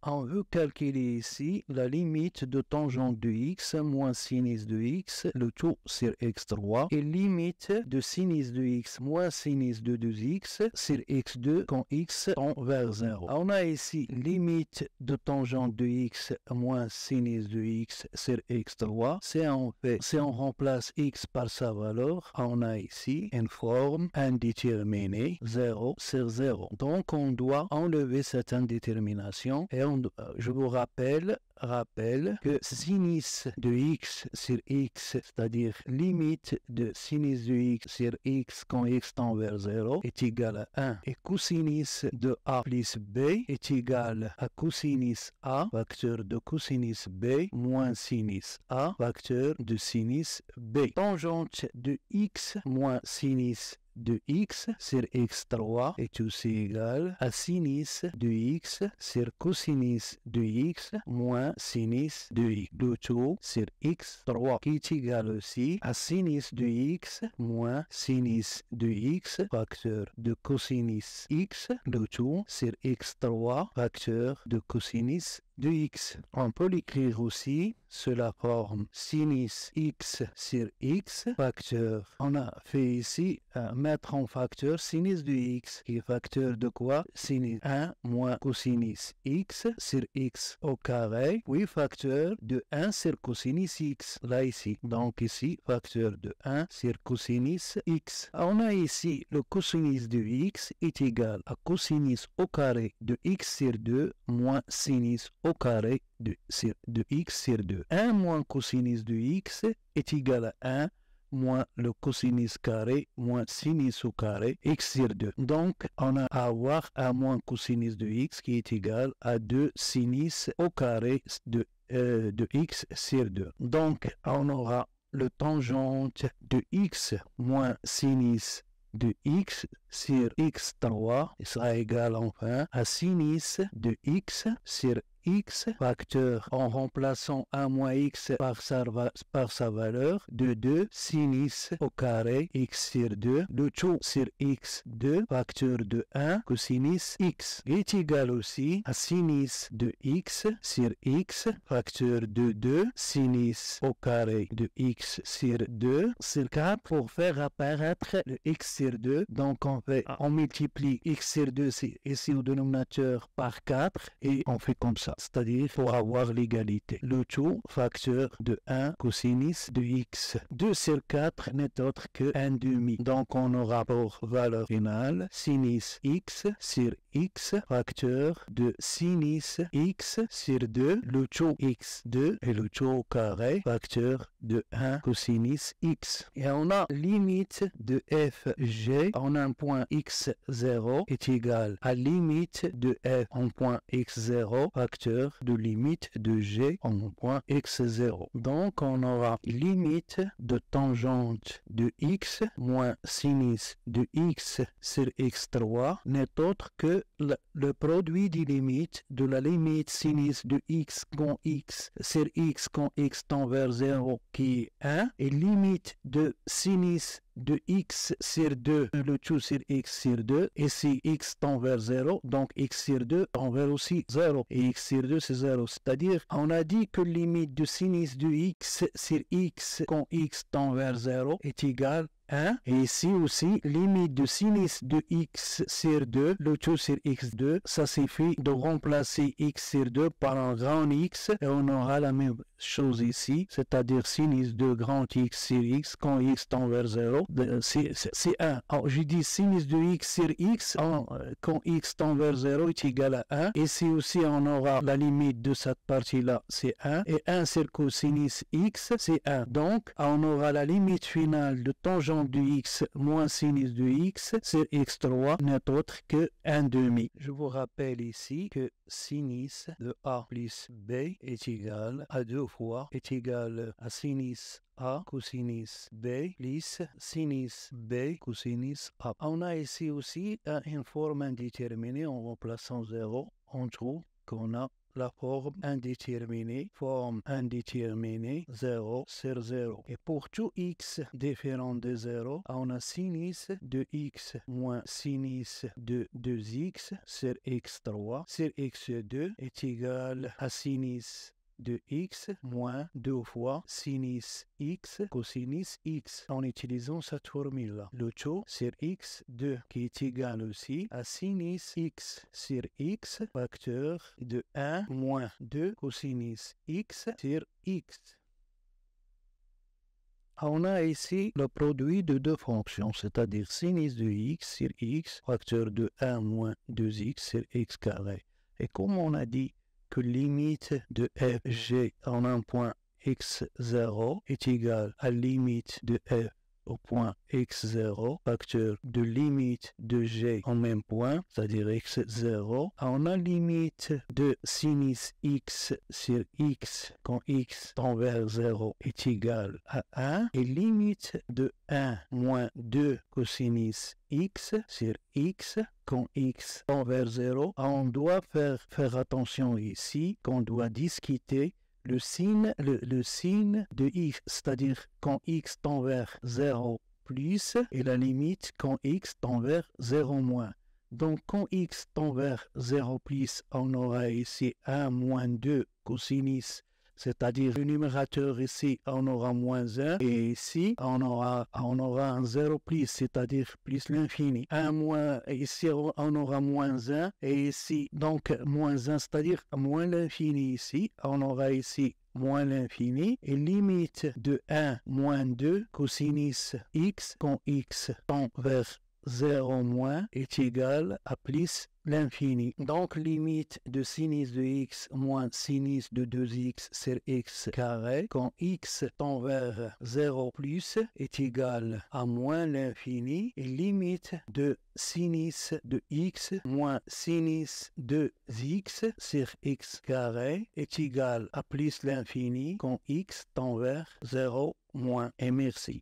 On veut calculer ici la limite de tangente de x moins sinus de x, le tout sur x3, et limite de sinus de x moins sinus de 2x sur x2 quand x tend vers 0. On a ici limite de tangente de x moins sinus de x sur x3. Si on remplace x par sa valeur, on a ici une forme indéterminée 0 sur 0. Donc on doit enlever cette indétermination et je vous rappelle que sinus de x sur x, c'est-à-dire limite de sinus de x sur x quand x tend vers 0 est égal à 1 et cosinus de a plus b est égal à cosinus a facteur de cosinus b moins sinus a facteur de sinus b. Tangente de x moins sinus de x sur x3 est aussi égal à sinus de x sur cosinus de x moins sinus de x. Le tout sur x3 qui est égal aussi à sinus de x moins sinus de x facteur de cosinus x. Le tout sur x3 facteur de cosinus de x. On peut l'écrire aussi sous la forme sinus x sur x facteur. On a fait ici mettre en facteur sinus de x qui est facteur de quoi? Sinus 1 moins cosinus x sur x au carré, oui facteur de 1 sur cosinus x, là ici. Donc ici facteur de 1 sur cosinus x. On a ici le cosinus de x est égal à cosinus au carré de x sur 2 moins sinus au carré de x sur 2. 1 moins cosinus de x est égal à 1 moins le cosinus carré moins sinus au carré x sur 2. Donc, on a à avoir 1 moins cosinus de x qui est égal à 2 sinus au carré de x sur 2. Donc, on aura le tangente de x moins sinus de x sur x3 sera égal enfin à sinus de x sur x facteur en remplaçant 1 moins x par sa valeur de 2 sinus au carré x sur 2, le tout sur x2 facteur de 1 cosinus x est égal aussi à sinus de x sur x facteur de 2 sinus au carré de x sur 2 sur 4 pour faire apparaître le x sur 2. Donc on multiplie x sur 2 ici au dénominateur par 4 et on fait comme ça. C'est-à-dire pour avoir l'égalité. Le tout facteur de 1 cosinus de x. 2 sur 4 n'est autre que 1 demi. Donc on aura pour valeur finale sinus x sur x facteur de sinus x sur 2, le tout x2 et le tout au carré facteur de 1 cosinus x. Et on a limite de fg en un point x0 est égal à limite de f en point x0 facteur de limite de g en point x0. Donc on aura limite de tangente de x moins sinus de x sur x3 n'est autre que le produit des limites de la limite sinus de x quand x sur x quand x tend vers 0 qui est 1 et limite de sinus de x sur 2, le tout sur x sur 2, et si x tend vers 0, donc x sur 2 tend vers aussi 0, et x sur 2 c'est 0, c'est-à-dire on a dit que limite de sinus de x sur x quand x tend vers 0 est égale 1, et ici aussi, limite de sinus de x sur 2, le tout sur x2, ça suffit de remplacer x sur 2 par un grand x, et on aura la même chose ici, c'est-à-dire sinus de grand x sur x quand x tend vers 0, c'est 1. Alors, je dis sinus de x sur x quand x tend vers 0 est égal à 1, ici aussi on aura la limite de cette partie-là, c'est 1, et 1 sur cosinus x, c'est 1. Donc, on aura la limite finale de tangente de x moins sinus de x sur x3 n'est autre que 1 demi. Je vous rappelle ici que sinus de a plus b est égal à 2 fois est égal à sinus a cosinus b plus sinus b cosinus a. On a ici aussi une forme indéterminée en remplaçant 0. On trouve qu'on a la forme indéterminée, 0 sur 0. Et pour tout x différent de 0, on a sinus de x moins sinus de 2x sur x3 sur x2 est égal à sinus de x moins 2 fois sinus x cosinus x en utilisant cette formule-là. Le taux sur x2 qui est égal aussi à sinus x sur x facteur de 1 moins 2 cosinus x sur x. On a ici le produit de deux fonctions, c'est-à-dire sinus de x sur x facteur de 1 moins 2x sur x carré. Et comme on a dit que limite de fg en un point x0 est égale à limite de f au point x0, facteur de limite de g en même point, c'est-à-dire x0, on a limite de sinus x sur x quand x tend vers 0 est égal à 1 et limite de 1 moins 2 cosinus x sur x quand x tend vers 0. On doit faire attention ici qu'on doit discuter le signe de x, c'est-à-dire quand x tend vers 0 plus et la limite quand x tend vers 0 moins. Donc quand x tend vers 0 plus, on aura ici 1 moins 2 cosinus, c'est-à-dire le numérateur ici, on aura moins 1, et ici, on aura un 0 plus, c'est-à-dire plus l'infini. 1 moins, ici, on aura moins 1, et ici, donc, moins 1, c'est-à-dire moins l'infini ici. On aura ici moins l'infini, et limite de 1 moins 2 cosinus x, quand x tend vers 0 moins est égal à plus l'infini. Donc, limite de sinus de x moins sinus de 2x sur x carré, quand x tend vers 0 plus est égal à moins l'infini, et limite de sinus de x moins sinus de x sur x carré est égal à plus l'infini, quand x tend vers 0 moins. Et merci.